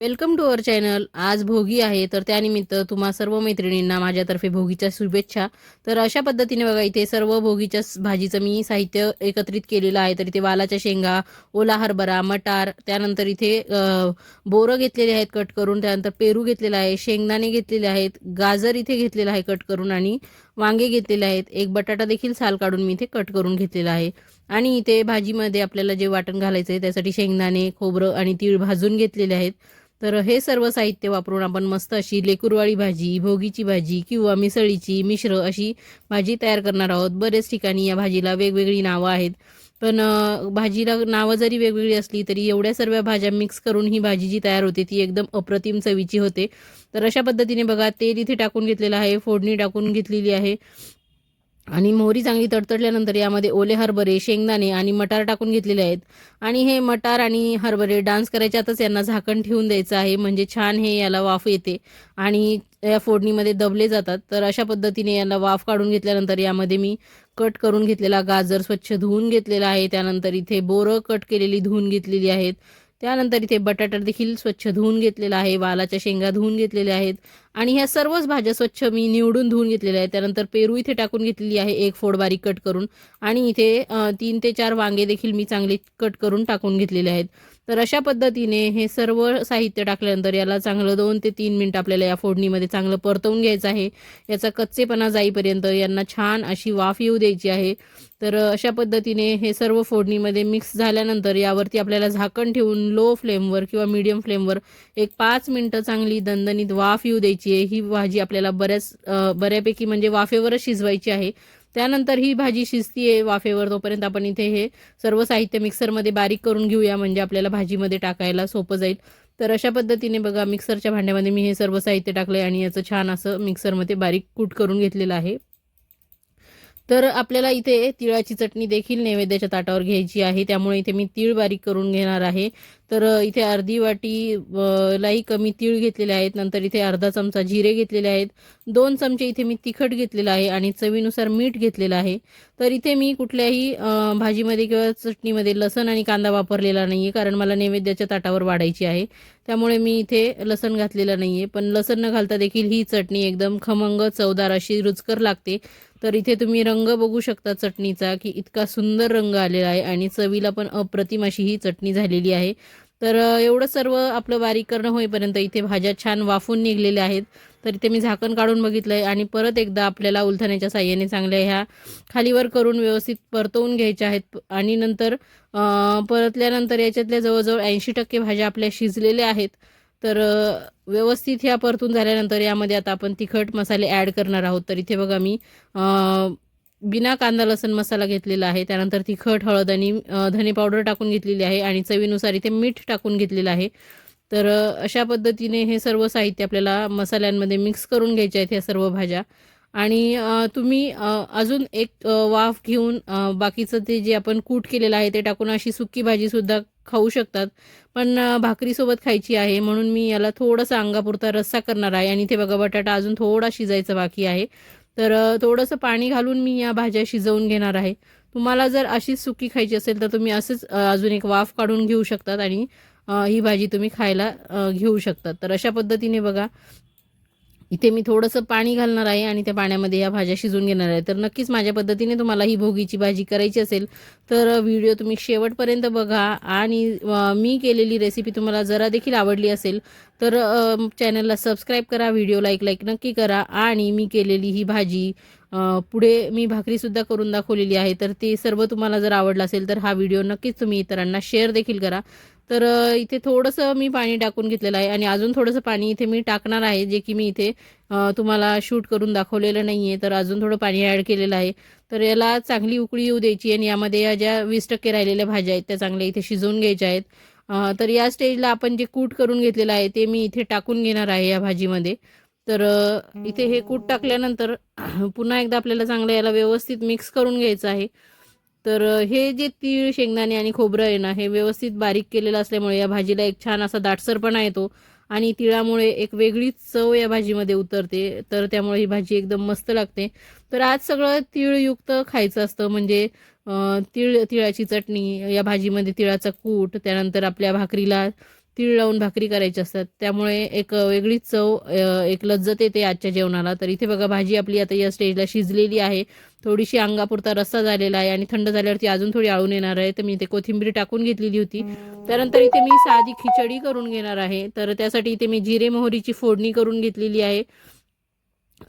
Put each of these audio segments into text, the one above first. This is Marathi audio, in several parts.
Welcome to our channel. आज भोगी आहे तर त्यानिमित्त तुम्हा सर्व मैत्रिणींना माझ्यातर्फे भोगीच्या शुभेच्छा. तर अशा पद्धतीने बघा इथे सर्व भोगीच्या भाजीचं मी साहित्य एकत्रित केलेलं आहे. तर इथे वालाच्या शेंगा, ओला हरभरा, मटार, त्यानंतर इथे बोरं घेतलेले आहेत कट करून, त्यानंतर पेरू घेतलेला आहे, शेंगदाणे घेतलेले आहेत, गाजर इथे घेतलेलं आहे कट करून आणि वांगे घेतलेले आहेत. एक बटाटा देखील साल काढून मी इथे कट करून घेतलेला आहे. आणि इथे भाजीमध्ये आपल्याला जे वाटण घालायचं आहे त्यासाठी शेंगदाणे, खोबरं आणि तीळ भाजून घेतलेले आहेत. तर हे सर्व साहित्य वापरून आपण मस्त अशी लेकुरवाळी भाजी, भोगीची भाजी किंवा मिसळीची मिश्र अशी भाजी तयार करणार आहोत. बरेच ठिकाणी या भाजीला वेगवेगळी नावं आहेत. पण भाजीला नावं जरी वेगवेगळी असली तरी एवढ्या सर्व भाज्या मिक्स करून ही भाजी जी तयार होते ती एकदम अप्रतिम चवीची होते. तर अशा पद्धतीने बघा तेल इथे टाकून घेतलेलं आहे, फोडणी टाकून घेतलेली आहे आणि मोहरी चांगली तडतडल्यानंतर यामध्ये ओले हरभरे, शेंगदाणे आणि मटार टाकून घेतलेले आहेत. आणि हे मटार आणि हरभरे डान्स करायच्या आतच यांना झाकण ठेवून द्यायचं आहे, म्हणजे छान हे याला वाफ येते आणि या फोडणीमध्ये दबले जातात. तर अशा पद्धतीने याला वाफ काढून घेतल्यानंतर यामध्ये मी कट करून घेतलेला गाजर स्वच्छ धुवून घेतलेला आहे. त्यानंतर इथे बोरं कट केलेली धुवून घेतलेली आहेत. त्यानंतर इथे बटाटा देखील स्वच्छ धुवून घेतलेला आहे, वालाच्या शेंगा धुवून घेतलेल्या आहेत आणि ह्या सर्वच भाज्या स्वच्छ मी निवडून धुवून घेतलेल्या आहेत. त्यानंतर पेरू इथे टाकून घेतलेली आहे, एक फोड बारीक कट करून आणि इथे 3 ते 4 वांगे देखील मी चांगले कट करून टाकून घेतलेले आहेत. तर अशा पद्धतीने हे सर्व साहित्य टाकल्यानंतर याला चांगलं 2 ते 3 मिनिट आपल्याला या फोडणीमध्ये चांगलं परतवून घ्यायचं आहे. याचा कच्चेपणा जाईपर्यंत यांना छान अशी वाफ येऊ द्यायची आहे. तर अशा पद्धतीने हे सर्व फोडणीमध्ये मिक्स झाल्यानंतर यावरती आपल्याला झाकण ठेवून लो फ्लेमवर किंवा मीडियम फ्लेमवर एक 5 मिनिटं चांगली दणदणीत वाफ येऊ द्यायची आहे. ही भाजी आपल्याला बऱ्यापैकी म्हणजे वाफेवरच शिजवायची आहे. त्यानंतर ही भाजी शिजतीये वाफेवर तोपर्यंत आपण इथे हे सर्व साहित्य मिक्सरमध्ये बारीक करून घेऊया, म्हणजे आपल्याला भाजीमध्ये टाकायला सोपं जाईल. तर अशा पद्धतीने बघा मिक्सरच्या भांड्यामध्ये मी हे सर्व साहित्य टाकले आणि याचं छान असं मिक्सरमध्ये बारीक कूट करून घेतलेलं आहे. तर आपल्याला इथे तिळाची चटणी देखील नैवेद्याच्या ताटावर घ्यायची आहे, त्यामुळे इथे मी तीळ बारीक करून घेणार आहे. तर इथे अर्धी वाटी लाही कमी तीळ घेतलेले आहेत. नंतर इथे अर्धा चमचा जिरे घेतलेले आहेत, 2 चमचे इथे मी तिखट घेतलेलं आहे आणि चवीनुसार मीठ घेतलेलं आहे. तर इथे मी कुठल्याही भाजीमध्ये किंवा चटणीमध्ये लसण आणि कांदा वापरलेला नाही आहे, कारण मला नैवेद्याच्या ताटावर वाढायची आहे. त्यामुळे मी इथे लसण घातलेलं नाही आहे, पण लसण न घालता देखील ही चटणी एकदम खमंग चवदार अशी रुचकर लागते. तर इथे तुम्ही रंग बघू शकता चटणीचा, की इतका सुंदर रंग आलेला आहे आणि चवीला पण अप्रतिम अशी ही चटणी झालेली आहे. तर एवढं सर्व आपलं बारीक करणं होईपर्यंत इथे भाज्या छान वाफून निघलेल्या आहेत. तर इथे मी झाकण काढून बघितलं आहे आणि परत एकदा आपल्याला उलथण्याच्या साहाय्याने चांगल्या ह्या खालीवर करून व्यवस्थित परतवून घ्यायच्या आहेत आणि नंतर परतल्यानंतर याच्यातल्या जवळजवळ 80% भाज्या आपल्या शिजलेल्या आहेत. तर व्यवस्थित ह्या परतून झाल्यानंतर यामध्ये आता आपण तिखट मसाले ॲड करणार आहोत. तर इथे बघा मी बिना कांदा लसण मसाला घेतलेला आहे. त्यानंतर तिखट, हळद आणि धने पावडर टाकून घेतलेली आहे आणि चवीनुसार इथे मीठ टाकून घेतलेलं आहे. तर अशा पद्धतीने हे सर्व साहित्य आपल्याला मसाल्यांमध्ये मिक्स करून घ्यायचे आहेत ह्या सर्व भाज्या. आणि तुम्ही अजून एक वाफ घेऊन बाकीचं ते जे आपण कूट केलेलं आहे ते टाकून अशी सुकी भाजीसुद्धा खाऊ शकतात. पण भाकरीसोबत खायची आहे म्हणून मी याला थोडंसं अंगापुरता रस्सा करणार आहे आणि इथे बघा बटाटा अजून थोडा शिजायचा बाकी आहे. तर थोडंसं पाणी घालून मी या भाज्या शिजवून घेणार आहे. तुम्हाला जर अशीच सुकी खायची असेल तर तुम्ही असंच अजून एक वाफ काढून घेऊ शकतात आणि ही भाजी तुम्ही खायला घेऊ शकतात. तर अशा पद्धतीने बघा इथे मी थोडंसं पाणी घालणार आहे आणि त्या पाण्यामध्ये या भाज्या शिजवून घेणार आहे. तर नक्कीच माझ्या पद्धतीने तुम्हाला ही भोगीची भाजी करायची असेल तर व्हिडिओ तुम्ही शेवटपर्यंत बघा आणि मी केलेली रेसिपी तुम्हाला जरा देखील आवडली असेल तर चॅनलला सबस्क्राईब करा, व्हिडिओला एक लाईक नक्की करा आणि मी केलेली ही भाजी पुढे मी भाकरीसुद्धा करून दाखवलेली आहे. तर ते सर्व तुम्हाला जर आवडलं असेल तर हा व्हिडिओ नक्कीच तुम्ही इतरांना शेअर देखील करा. तर इथे थोडंसं मी पाणी टाकून घेतलेलं आहे आणि अजून थोडंसं पाणी इथे मी टाकणार आहे, जे की मी इथे तुम्हाला शूट करून दाखवलेलं नाही आहे. तर अजून थोडं पाणी ॲड केलेलं आहे. तर याला चांगली उकळी येऊ द्यायची आणि यामध्ये या ज्या 20% राहिलेल्या भाज्या आहेत त्या चांगल्या इथे शिजवून घ्यायच्या आहेत. तर या स्टेजला आपण जे कूट करून घेतलेलं आहे ते मी इथे टाकून घेणार आहे या भाजीमध्ये. तर इथे हे कूट टाकल्यानंतर पुन्हा एकदा आपल्याला चांगलं याला व्यवस्थित मिक्स करून घ्यायचं आहे. तर हे जे तीळ, शेंगदाणे आणि खोबरं आहे ना, हे व्यवस्थित बारीक केलेलं असल्यामुळे या भाजीला एक छान असा दाटसरपणा येतो आणि तिळामुळे एक वेगळीच चव या भाजीमध्ये उतरते. तर त्यामुळे ही भाजी एकदम मस्त लागते. तर आज सगळं तीळयुक्त खायचं असतं, म्हणजे तिळाची चटणी, या भाजीमध्ये तिळाचा कूट, त्यानंतर आपल्या भाकरीला तीळ लावून भाकरी करायची असतात, त्यामुळे एक वेगळीच चव, एक लज्जत येते आजच्या जेवणाला. तर इथे बघा भाजी आपली आता या स्टेजला शिजलेली आहे. थोडीशी अंगापुरता रस्सा झालेला आहे आणि थंड झाल्यावरती अजून थोडी आळून येणार आहे. तर मी इथे कोथिंबीर टाकून घेतलेली होती. त्यानंतर इथे मी साधी खिचडी करून घेणार आहे. तर त्यासाठी इथे मी जिरे मोहरीची फोडणी करून घेतलेली आहे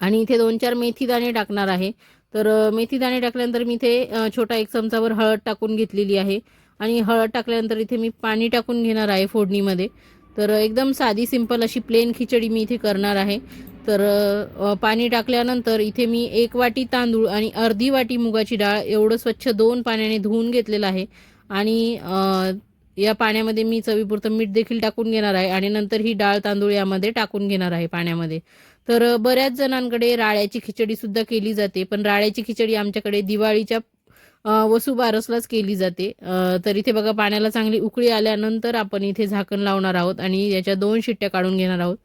आणि इथे 2-4 मेथी दाणे टाकणार आहे. तर मेथी दाणे टाकल्यानंतर मी इथे छोटा 1 चमचाभर हळद टाकून घेतलेली आहे आणि हळद टाकल्यानंतर इथे मी पाणी टाकून घेणार आहे फोडणीमध्ये. तर एकदम साधी सिंपल अशी प्लेन खिचडी मी इथे करणार आहे. तर पाणी टाकल्यानंतर इथे मी 1 वाटी तांदूळ आणि अर्धी वाटी मुगाची डाळ एवढं स्वच्छ 2 पाण्याने धुवून घेतलेलं आहे आणि या पाण्यामध्ये मी चवीपुरतं मीठ देखील टाकून घेणार आहे आणि नंतर ही डाळ तांदूळ यामध्ये टाकून घेणार आहे पाण्यामध्ये. तर बऱ्याच जणांकडे राळ्याची खिचडीसुद्धा केली जाते, पण राळ्याची खिचडी आमच्याकडे दिवाळीच्या वसुबारसलाच केली जाते. तर इथे बघा पाण्याला चांगली उकळी आल्यानंतर आपण इथे झाकण लावणार आहोत आणि याच्या 2 शिट्ट्या काढून घेणार आहोत.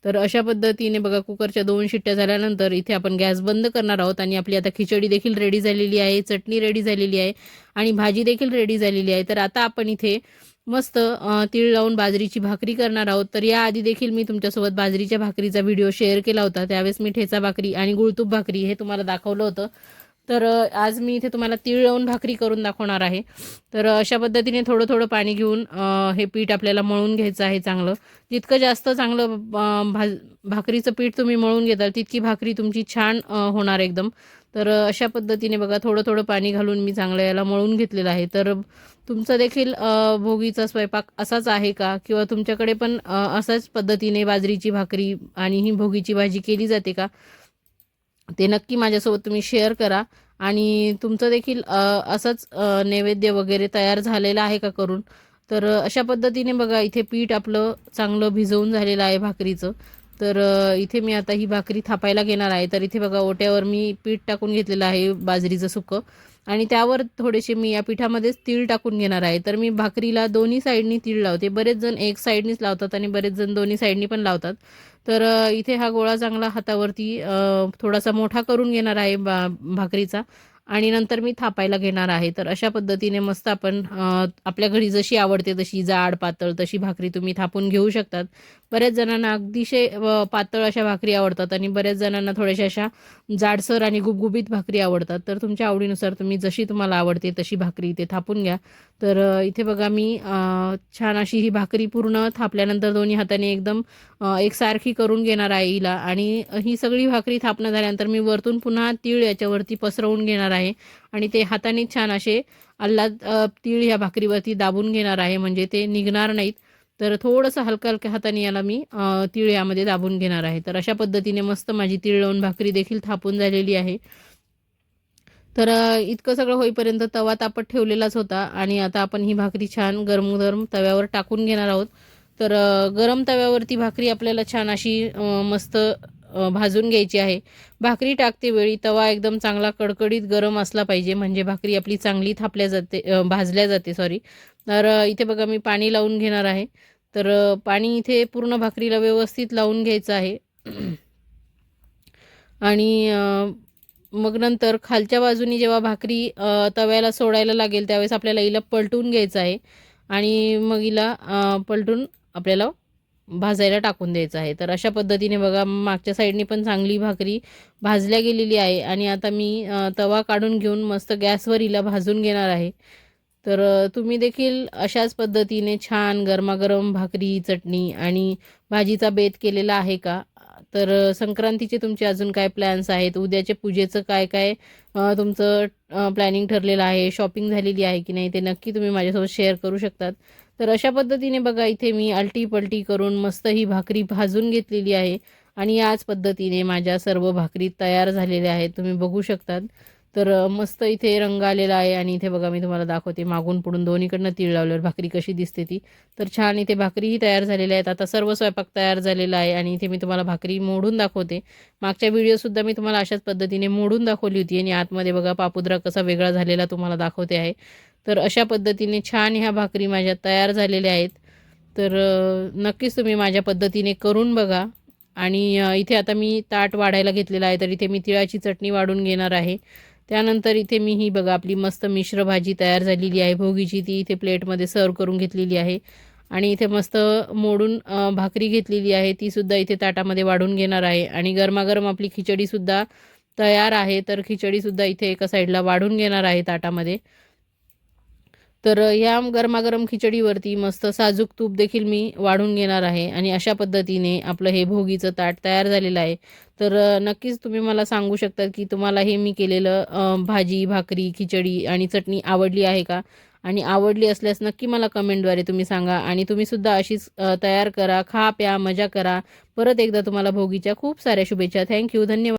तर अशा पद्धतीने बघा कुकरच्या 2 शिट्ट्या झाल्यानंतर इथे आपण गॅस बंद करणार आहोत आणि आपली आता खिचडी देखील रेडी झालेली आहे, चटणी रेडी झालेली आहे आणि भाजी देखील रेडी झालेली आहे. तर आता आपण इथे मस्त तीळ लावून बाजरीची भाकरी करणार आहोत. तर याआधी देखील मी तुमच्यासोबत बाजरीच्या भाकरीचा व्हिडिओ शेअर केला होता. त्यावेळेस मी ठेचा भाकरी आणि गुळतूप भाकरी हे तुम्हाला दाखवलं होतं. तर आज मी इथे तुम्हाला तीळ लावून भाकरी करून दाखवणार आहे. तर अशा पद्धतीने थोडं थोडं पाणी घेऊन हे पीठ आपल्याला मळून घ्यायचं आहे चांगलं. जितकं जास्त चांगलं भाकरीचं पीठ तुम्ही मळून घेताल तितकी भाकरी तुमची छान होणार एकदम. तर अशा पद्धतीने बघा थोडं थोडं पाणी घालून मी चांगलं याला मळून घेतलेलं आहे. तर तुमचा देखील भोगीचा स्वयंपाक असाच आहे का, किंवा तुमच्याकडे पण असाच पद्धतीने बाजरीची भाकरी आणि ही भोगीची भाजी केली जाते का, ते नक्की माझ्यासोबत तुम्ही शेअर करा. आणि तुमचं देखील असंच नैवेद्य वगैरे तयार झालेलं आहे का करून. तर अशा पद्धतीने बघा इथे पीठ आपलं चांगलं भिजवून झालेलं आहे भाकरीचं. तर इथे मी आता ही भाकरी थापायला घेणार आहे. तर इथे बघा ओट्यावर मी पीठ टाकून घेतलेलं आहे बाजरीचं सुकं आणि त्यावर थोडेसे मी या पिठामध्येच तीळ टाकून घेणार आहे. तर मी भाकरीला दोन्ही साईडनी तीळ लावते. बरेच जण एक साईडनीच लावतात आणि बरेच जण दोन्ही साईडनी पण लावतात. तर इथे हा गोळा चांगला हातावरती थोडासा मोठा करून घेणार आहे भाकरीचा आणि नंतर मी थापायला घेणार आहे. तर अशा पद्धतीने मस्त आपण आपल्या घरी जशी आवडते तशी जाड पातळ तशी भाकरी तुम्ही थापून घेऊ शकतात. बऱ्याच जणांना अगदीशय पातळ अशा भाकरी आवडतात आणि बऱ्याच जणांना थोड्याशा अशा जाडसर आणि गुबगुबीत भाकरी आवडतात. तर तुमच्या आवडीनुसार तुम्ही जशी तुम्हाला आवडते तशी भाकरी इथे थापून घ्या. तर इथे बघा मी छान अशी ही भाकरी पूर्ण थापल्यानंतर दोन्ही हाताने एकदम एकसारखी करून घेणार आहे हिला आणि ही सगळी भाकरी थापणं झाल्यानंतर मी वरतून पुन्हा तीळ याच्यावरती पसरवून घेणार आहे आणि ते हाताने छान असे तीळ ह्या भाकरीवरती दाबून घेणार आहे, म्हणजे ते निघणार नाहीत. तर थोडंसं हलक्या हलक्या हाताने याला मी तीळ यामध्ये दाबून घेणार आहे. तर अशा पद्धतीने मस्त माझी तीळ लावून भाकरी देखील थापून झालेली आहे. तर इतकं सगळं होईपर्यंत तवा तापत ठेवलेलाच होता आणि आता आपण ही भाकरी छान गरम गरम तव्यावर टाकून घेणार आहोत. तर गरम तव्यावरती भाकरी आपल्याला छान अशी मस्त भाजून घ्यायची आहे. भाकरी टाकते वेळी तवा एकदम चांगला कडकडीत गरम असला पाहिजे, म्हणजे भाकरी आपली चांगली भाजल्या जाते सॉरी. तर इथे बघा मी पाणी लावून घेणार आहे. तर पाणी इथे पूर्ण भाकरीला व्यवस्थित लावून घ्यायचं आहे आणि मग नंतर खालच्या बाजूनी जेव्हा भाकरी तव्याला सोडायला लागेल त्यावेळेस आपल्याला हिला पलटून घ्यायचं आहे आणि मग हिला पलटून आपल्याला भाजायला टाकून द्यायचं आहे. तर अशा पद्धतीने बघा मागच्या साईडनी पण चांगली भाकरी भाजल्या गेलेली आहे आणि आता मी तवा काढून घेऊन मस्त गॅसवर हिला भाजून घेणार आहे. तर तुम्ही देखील अशाच पद्धतीने छान गरमागरम भाकरी चटणी आणि भाजीचा बेत केलेला आहे का. तर संक्रांतीचे तुमचे अजून काय प्लॅन्स आहेत, उद्याच्या पूजेचं काय काय तुमचं प्लॅनिंग ठरलेलं आहे, शॉपिंग झालेली आहे की नाही, ते नक्की तुम्ही माझ्यासोबत शेअर करू शकतात. तर अशा पद्धतीने बघा इथे मी आलटी पलटी करून मस्त ही भाकरी भाजून घेतलेली आहे आणि याच पद्धतीने माझ्या सर्व भाकरी तयार झालेल्या आहेत, तुम्ही बघू शकतात. तर मस्त इथे रंग आलेला आहे आणि इथे बघा मी तुम्हाला दाखवते मागून पुढून दोन्हीकडनं तीळ लावल्यावर भाकरी कशी दिसते ती. तर छान इथे भाकरीही तयार झालेल्या आहेत. आता सर्व स्वयंपाक तयार झालेला आहे आणि इथे मी तुम्हाला भाकरी मोडून दाखवते. मागच्या व्हिडिओसुद्धा मी तुम्हाला अशाच पद्धतीने मोडून दाखवली होती आणि आतमध्ये बघा पापुद्रा कसा वेगळा झालेला तुम्हाला दाखवते आहे. तर अशा पद्धतीने छान ह्या भाकरी माझ्या तयार झालेल्या आहेत. तर नक्कीच तुम्ही माझ्या पद्धतीने करून बघा. आणि इथे आता मी ताट वाढायला घेतलेलं आहे. तर इथे मी तिळाची चटणी वाढून घेणार आहे. त्यानंतर इथे मी ही बघा आपली मस्त मिश्र भाजी तयार झालेली आहे भोगीची, ती इथे प्लेटमध्ये सर्व करून घेतलेली आहे आणि इथे मस्त मोडून भाकरी घेतलेली आहे, ती सुद्धा इथे ताटामध्ये वाढून घेणार आहे. आणि गरमागरम आपली खिचडीसुद्धा तयार आहे. तर खिचडीसुद्धा इथे एका साईडला वाढून घेणार आहे ताटामध्ये. तर ह्या गरमागरम खिचडीवरती मस्त साजूक तूप देखील मी वाढून घेणार आहे. आणि अशा पद्धतीने आपलं हे भोगीचं ताट तयार झालेलं आहे. तर नक्कीच तुम्ही मला सांगू शकता की तुम्हाला हे मी केलेलं भाजी, भाकरी, खिचडी आणि चटणी आवडली आहे का? आणि आवडली असल्यास नक्की मला कमेंटद्वारे तुम्ही सांगा. आणि तुम्हीसुद्धा अशीच तयार करा, खा, प्या, मजा करा. परत एकदा तुम्हाला भोगीच्या खूप साऱ्या शुभेच्छा. थँक्यू. धन्यवाद.